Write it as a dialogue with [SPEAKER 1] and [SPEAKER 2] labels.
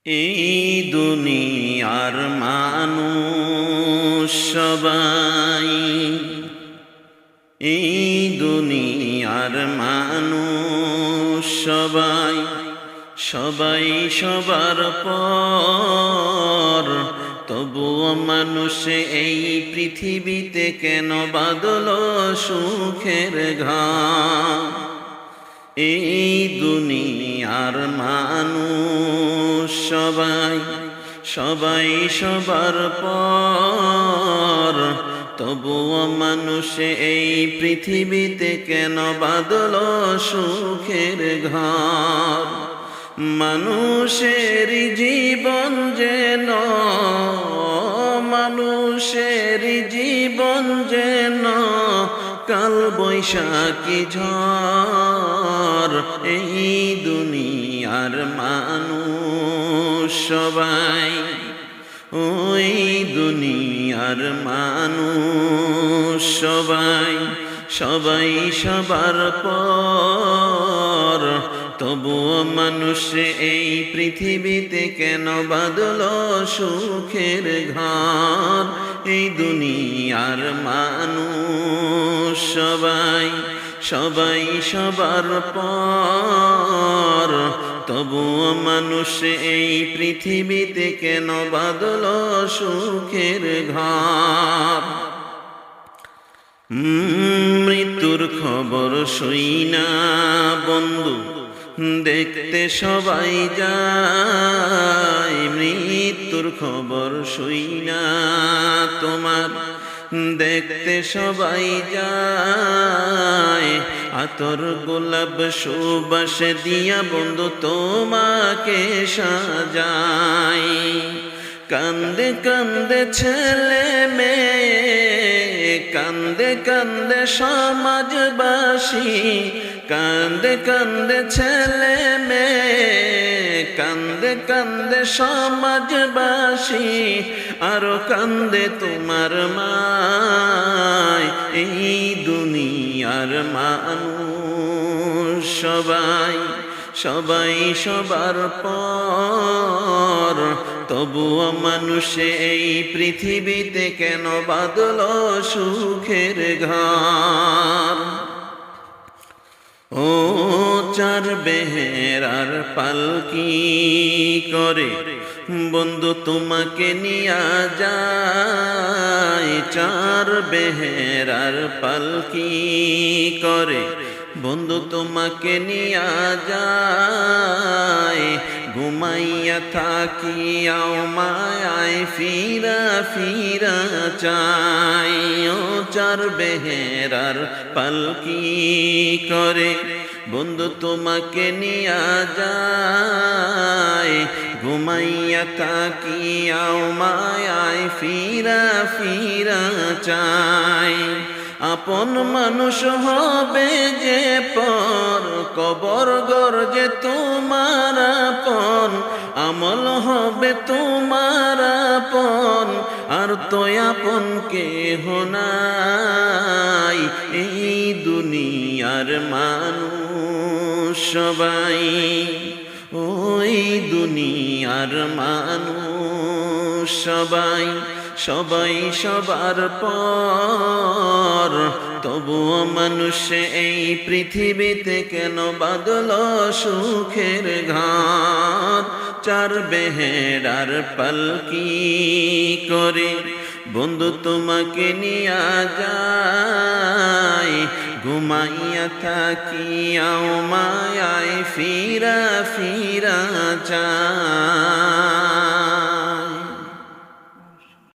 [SPEAKER 1] এই দুনিয়ার মানুষ সবাই, এই দুনিয়ার মানুষ সবাই, সবাই সবার পর। তবুও মানুষ এই পৃথিবীতে কেন বাঁধল সুখের ঘর? এই দুনিয়ার মানুষ সবাই, সবাই সবার পর। তবুও মানুষ এই পৃথিবীতে কেন বাঁধল সুখের ঘর? মানুষের জীবন যেন, মানুষের জীবন যেন কাল বৈশাখী ঝড়। এই দুনিয়ার মানুষ সবাই, ওই দুনিয়ার মানুষ সবাই, সবাই সবার পর। তবুও মানুষ এই পৃথিবীতে কেন বাঁধল সুখের ঘর? এই দুনিয়ার মানুষ সবাই, সবাই সবার পর। তবুও মানুষ এই পৃথিবীতে কেন বাঁধল সুখের ঘর? মৃত্যুর খবর শুইনা বন্ধু দেখতে সবাই যায়। মৃত্যুর খবর শুইনা তোমার দেখতে সবাই যায়। আতর গোলাপ সুবাস দিয়া বন্ধু তোমাকে সাজায়। কান্দে কান্দে ছেলে মেয়ে, কান্দে কান্দে সমাজবাসী, কান্দে কান্দে ছেলে মেয়ে, কান্দে কান্দে সমাজবাসী, আরো কান্দে তোমার মায়। এই দুনিয়ার মানুষ সবাই, সবাই সবার পর। তবুও মানুষ এই পৃথিবীতে কেন বাঁধল সুখের ঘর? ও চার বেহেরার পালকি করে বন্ধু তোমাকে নিয়া যায়। চার বেহেরার পালকি করে বন্ধু তোমাকে নিয়া যায়। ঘুমাইয়া থাকিয়াও মায়ায় ফিরা ফিরা চাই। ও চার বেহেরার পালকি করে বন্ধু তোমাকে নিয়া যায়। ঘুমাইয়া থাকিয়াও মায়ায় ফিরা ফিরা চাই। আপন মানুষ হবে যে পর, কবর গর্জে তোমার আপন। আমল হবে তোমার আপন, আর তো আপন কেহ নাই। এই দুনিয়ার মানুষ সবাই, ওই দুনিয়ার মানুষ সবাই, সবাই সবার পর। তবুও মানুষ এই পৃথিবীতে কেন বাঁধল সুখের ঘর? চার বেহেরার পালকি করে বন্ধু তোমাকে নিয়া যায়। ঘুমাইয়া থাকিয়াও মায়ায় ফিরা ফিরা যায়।